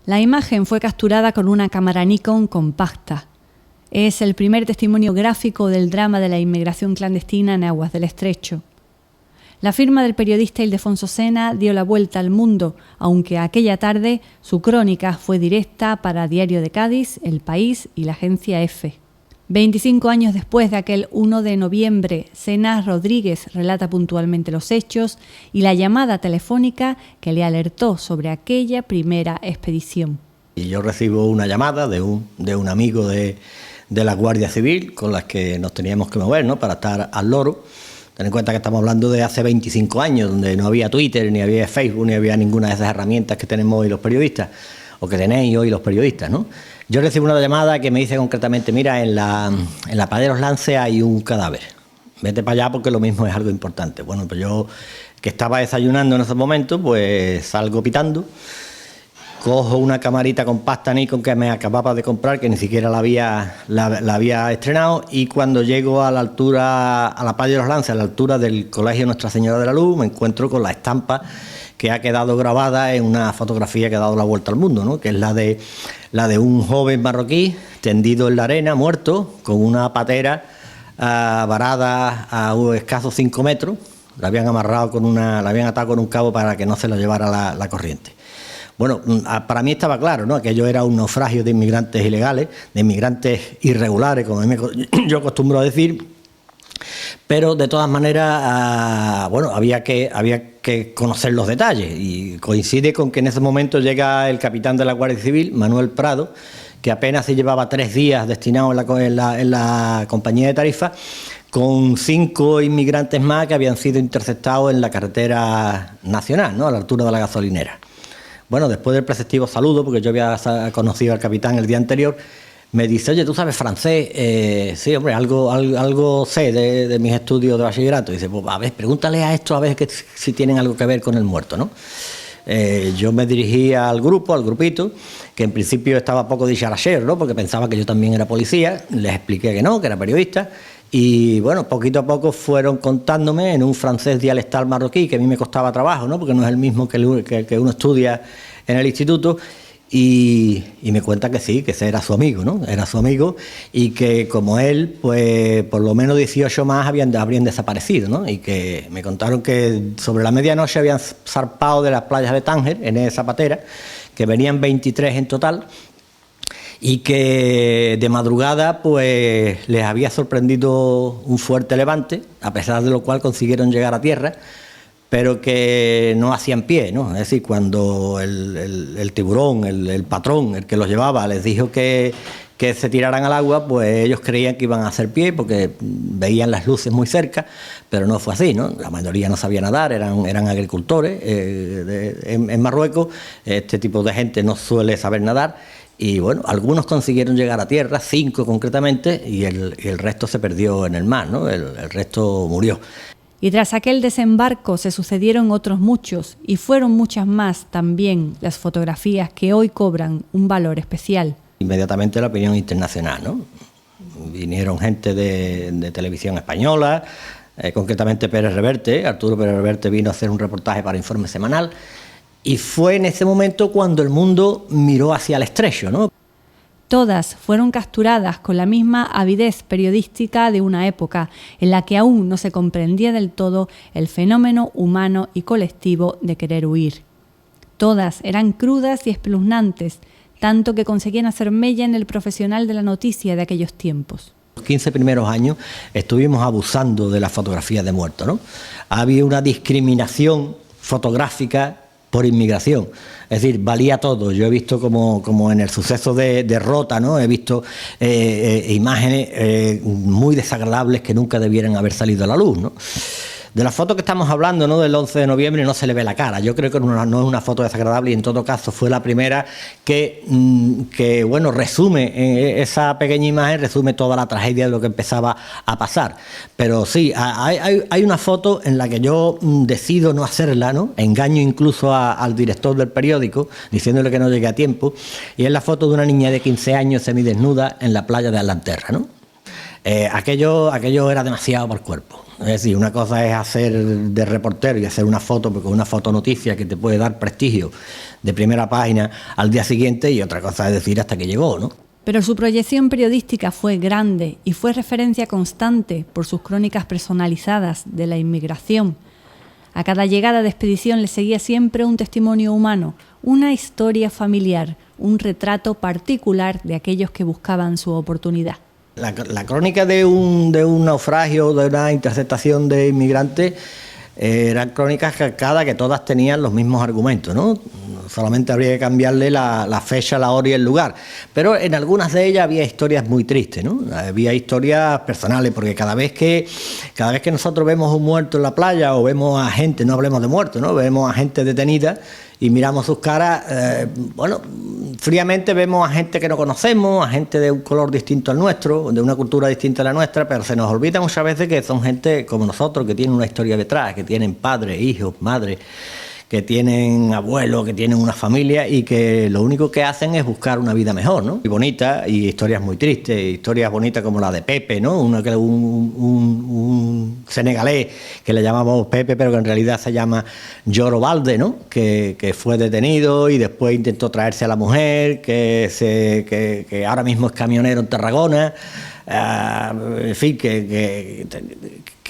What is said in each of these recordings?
La imagen fue capturada con una cámara Nikon compacta. Es el primer testimonio gráfico del drama de la inmigración clandestina en aguas del Estrecho. La firma del periodista Ildefonso Sena dio la vuelta al mundo, aunque aquella tarde su crónica fue directa para Diario de Cádiz, El País y la agencia EFE. 25 años después de aquel 1 de noviembre, Sena Rodríguez relata puntualmente los hechos y la llamada telefónica que le alertó sobre aquella primera expedición. Y yo recibo una llamada de un amigo de la Guardia Civil con las que nos teníamos que mover, ¿no?, para estar al loro. Ten en cuenta que estamos hablando de hace 25 años, donde no había Twitter, ni había Facebook, ni había ninguna de esas herramientas que tenemos hoy los periodistas, o que tenéis hoy los periodistas, ¿no? Yo recibo una llamada que me dice concretamente: mira, en la Playa de los Lances hay un cadáver, vete para allá porque lo mismo es algo importante. Bueno, pues yo, que estaba desayunando en ese momento, pues salgo pitando, cojo una camarita compacta Nikon que me acababa de comprar, que ni siquiera la había estrenado, y cuando llego a la altura, a la Playa de los Lances, a la altura del Colegio Nuestra Señora de la Luz, me encuentro con la estampa que ha quedado grabada en una fotografía que ha dado la vuelta al mundo, ¿no?, que es la de un joven marroquí tendido en la arena, muerto, con una patera varada a escasos 5 metros. La habían amarrado la habían atado con un cabo para que no se lo llevara la corriente. Bueno, para mí estaba claro, ¿no?, aquello era un naufragio de inmigrantes ilegales, de inmigrantes irregulares, como yo acostumbro a decir. Pero de todas maneras, bueno, había que conocer los detalles, y coincide con que en ese momento llega el capitán de la Guardia Civil, Manuel Prado, que apenas se llevaba 3 días destinado en la compañía de Tarifa, con 5 inmigrantes más que habían sido interceptados en la carretera nacional, ¿no?, a la altura de la gasolinera. Bueno, después del preceptivo saludo, porque yo había conocido al capitán el día anterior, me dice: oye, ¿tú sabes francés? Sí, hombre, algo sé de mis estudios de bachillerato. Y dice: pues a ver, pregúntale a esto a ver si tienen algo que ver con el muerto, ¿no? Yo me dirigí al grupito, que en principio estaba poco dicharachero, ¿no?, porque pensaba que yo también era policía. Les expliqué que no, que era periodista. Y bueno, poquito a poco fueron contándome en un francés dialectal marroquí, que a mí me costaba trabajo, ¿no?, porque no es el mismo que uno estudia en el instituto. Y me cuenta que sí, que ese era su amigo, ¿no? Era su amigo, y que como él, pues por lo menos 18 más habrían desaparecido, ¿no? Y que me contaron que sobre la medianoche habían zarpado de las playas de Tánger, en esa patera, que venían 23 en total, y que de madrugada pues les había sorprendido un fuerte levante, a pesar de lo cual consiguieron llegar a tierra, pero que no hacían pie, ¿no? Es decir, cuando el tiburón, el patrón, el que los llevaba, les dijo que se tiraran al agua, pues ellos creían que iban a hacer pie porque veían las luces muy cerca, pero no fue así, ¿no? La mayoría no sabía nadar, eran agricultores. En Marruecos este tipo de gente no suele saber nadar, y bueno, algunos consiguieron llegar a tierra, 5 concretamente, y el resto se perdió en el mar, ¿no? El resto murió. Y tras aquel desembarco se sucedieron otros muchos, y fueron muchas más también las fotografías que hoy cobran un valor especial. Inmediatamente la opinión internacional, ¿no? Vinieron gente de televisión española, concretamente Arturo Pérez Reverte vino a hacer un reportaje para Informe Semanal, y fue en ese momento cuando el mundo miró hacia el Estrecho, ¿no? Todas fueron capturadas con la misma avidez periodística de una época en la que aún no se comprendía del todo el fenómeno humano y colectivo de querer huir. Todas eran crudas y espeluznantes, tanto que conseguían hacer mella en el profesional de la noticia de aquellos tiempos. Los 15 primeros años estuvimos abusando de las fotografías de muertos, ¿no? Había una discriminación fotográfica por inmigración, es decir, valía todo. Yo he visto como en el suceso de Rota, ¿no?, he visto imágenes muy desagradables que nunca debieran haber salido a la luz, ¿no? De la foto que estamos hablando, ¿no?, del 11 de noviembre, no se le ve la cara. Yo creo que no es una foto desagradable, y en todo caso fue la primera que bueno, resume, esa pequeña imagen resume toda la tragedia de lo que empezaba a pasar. Pero sí, hay una foto en la que yo decido no hacerla, ¿no? Engaño incluso al director del periódico, diciéndole que no llegué a tiempo, y es la foto de una niña de 15 años semidesnuda en la playa de Atlanterra, ¿no? Aquello era demasiado por cuerpo. Es decir, una cosa es hacer de reportero y hacer una foto, porque una fotonoticia que te puede dar prestigio de primera página al día siguiente, y otra cosa es decir hasta que llegó, ¿no? Pero su proyección periodística fue grande y fue referencia constante por sus crónicas personalizadas de la inmigración. A cada llegada de expedición le seguía siempre un testimonio humano, una historia familiar, un retrato particular de aquellos que buscaban su oportunidad. La crónica de un naufragio, de una interceptación de inmigrantes, eran crónicas calcadas que todas tenían los mismos argumentos, ¿no? Solamente habría que cambiarle la fecha, la hora y el lugar. Pero en algunas de ellas había historias muy tristes, ¿no? Había historias personales, porque cada vez que nosotros vemos un muerto en la playa o vemos a gente, no hablemos de muertos, ¿no? Vemos a gente detenida y miramos sus caras, fríamente vemos a gente que no conocemos, a gente de un color distinto al nuestro, de una cultura distinta a la nuestra, pero se nos olvida muchas veces que son gente como nosotros, que tienen una historia detrás, que tienen padres, hijos, madres, que tienen abuelos, que tienen una familia y que lo único que hacen es buscar una vida mejor, ¿no? Y bonita, y historias muy tristes, historias bonitas como la de Pepe, ¿no? Un senegalés que le llamamos Pepe, pero que en realidad se llama Yoro Balde, ¿no? Que fue detenido y después intentó traerse a la mujer, que ahora mismo es camionero en Tarragona. En fin, que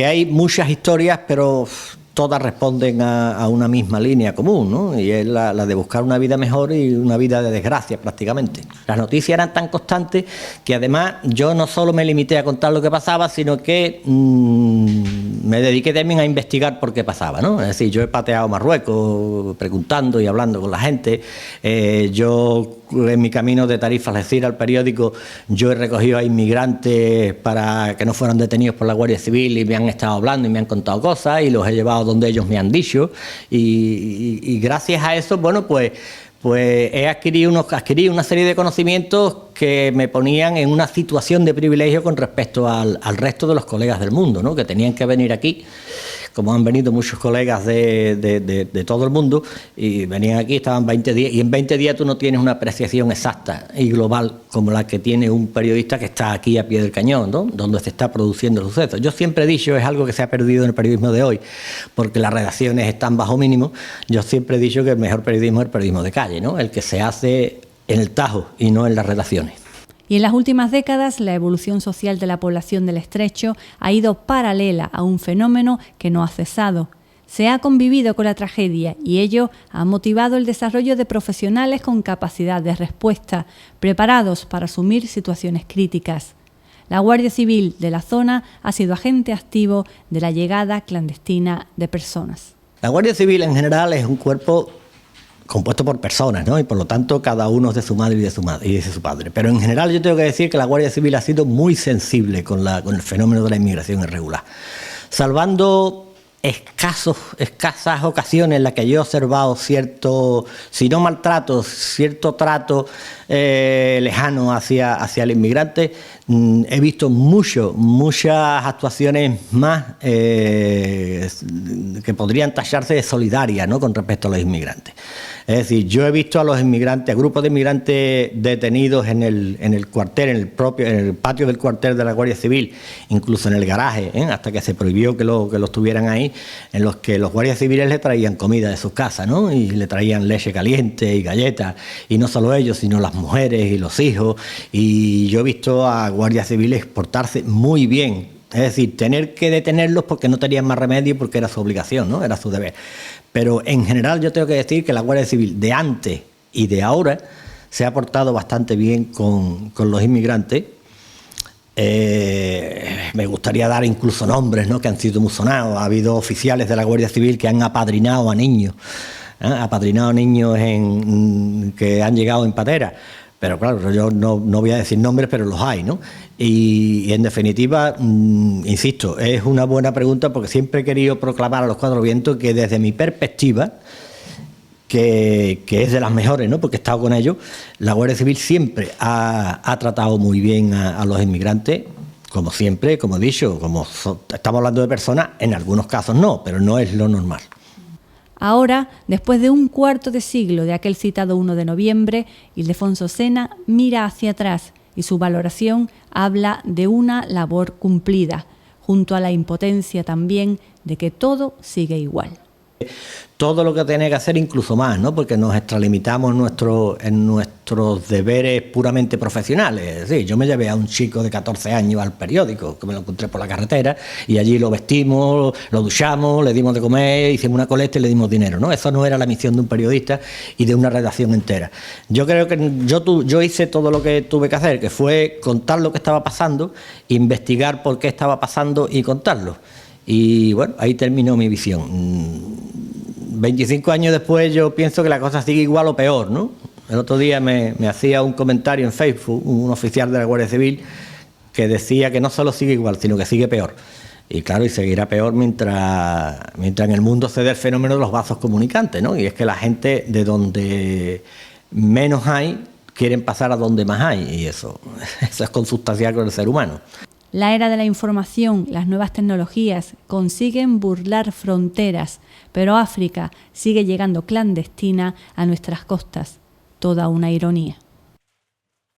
hay muchas historias, pero todas responden a una misma línea común, ¿no? Y es la de buscar una vida mejor y una vida de desgracia prácticamente. Las noticias eran tan constantes que además yo no solo me limité a contar lo que pasaba, sino que me dediqué también a investigar por qué pasaba, ¿no? Es decir, yo he pateado Marruecos preguntando y hablando con la gente. Yo en mi camino de Tarifa, es decir, al periódico, yo he recogido a inmigrantes para que no fueran detenidos por la Guardia Civil y me han estado hablando y me han contado cosas y los he llevado donde ellos me han dicho y gracias a eso, bueno, pues he adquirido una serie de conocimientos que me ponían en una situación de privilegio con respecto al resto de los colegas del mundo, ¿no? Que tenían que venir aquí, como han venido muchos colegas de todo el mundo, y venían aquí, estaban 20 días, y en 20 días tú no tienes una apreciación exacta y global como la que tiene un periodista que está aquí a pie del cañón, ¿no? Donde se está produciendo el suceso. Yo siempre he dicho, es algo que se ha perdido en el periodismo de hoy, porque las redacciones están bajo mínimo. Yo siempre he dicho que el mejor periodismo es el periodismo de calle, ¿no? El que se hace en el tajo y no en las redacciones. Y en las últimas décadas, la evolución social de la población del Estrecho ha ido paralela a un fenómeno que no ha cesado. Se ha convivido con la tragedia y ello ha motivado el desarrollo de profesionales con capacidad de respuesta, preparados para asumir situaciones críticas. La Guardia Civil de la zona ha sido agente activo de la llegada clandestina de personas. La Guardia Civil en general es un cuerpo compuesto por personas, ¿no? Y por lo tanto cada uno es de su madre y de su padre. Pero en general yo tengo que decir que la Guardia Civil ha sido muy sensible con el fenómeno de la inmigración irregular. Salvando escasas ocasiones en las que yo he observado cierto, si no maltrato, cierto trato lejano hacia el inmigrante, he visto muchas actuaciones más que podrían tacharse de solidarias, ¿no? Con respecto a los inmigrantes. Es decir, yo he visto a los inmigrantes, a grupos de inmigrantes detenidos en el cuartel, en el patio del cuartel de la Guardia Civil, incluso en el garaje, hasta que se prohibió que los tuvieran ahí, en los que los guardias civiles le traían comida de sus casas, ¿no? Y le traían leche caliente y galletas, y no solo ellos, sino las mujeres y los hijos. Y yo he visto a guardias civiles portarse muy bien, es decir, tener que detenerlos porque no tenían más remedio, porque era su obligación, ¿no? Era su deber. Pero en general yo tengo que decir que la Guardia Civil de antes y de ahora se ha portado bastante bien con los inmigrantes. Me gustaría dar incluso nombres, ¿no? Que han sido muy sonados. Ha habido oficiales de la Guardia Civil que han apadrinado a niños, que han llegado en patera. Pero claro, yo no voy a decir nombres, pero los hay, ¿no? Y en definitiva, insisto, es una buena pregunta porque siempre he querido proclamar a los Cuatro Vientos que desde mi perspectiva, que es de las mejores, ¿no? Porque he estado con ellos, la Guardia Civil siempre ha tratado muy bien a los inmigrantes, como siempre, como he dicho, estamos hablando de personas, en algunos casos no, pero no es lo normal. Ahora, después de un cuarto de siglo de aquel citado 1 de noviembre, Ildefonso Sena mira hacia atrás y su valoración habla de una labor cumplida, junto a la impotencia también de que todo sigue igual. Todo lo que tiene que hacer, incluso más, ¿no? Porque nos extralimitamos en nuestros deberes puramente profesionales. Es decir, yo me llevé a un chico de 14 años al periódico, que me lo encontré por la carretera, y allí lo vestimos, lo duchamos, le dimos de comer, hicimos una colecta y le dimos dinero, ¿no? Eso no era la misión de un periodista y de una redacción entera. Yo creo que yo hice todo lo que tuve que hacer, que fue contar lo que estaba pasando, investigar por qué estaba pasando y contarlo. Y bueno, ahí terminó mi visión. 25 años después yo pienso que la cosa sigue igual o peor, ¿no? El otro día me hacía un comentario en Facebook un oficial de la Guardia Civil que decía que no solo sigue igual, sino que sigue peor. Y claro, y seguirá peor mientras en el mundo se dé el fenómeno de los vasos comunicantes, ¿no? Y es que la gente de donde menos hay quieren pasar a donde más hay, y eso es consustancial con el ser humano. La era de la información, las nuevas tecnologías consiguen burlar fronteras, pero África sigue llegando clandestina a nuestras costas. Toda una ironía.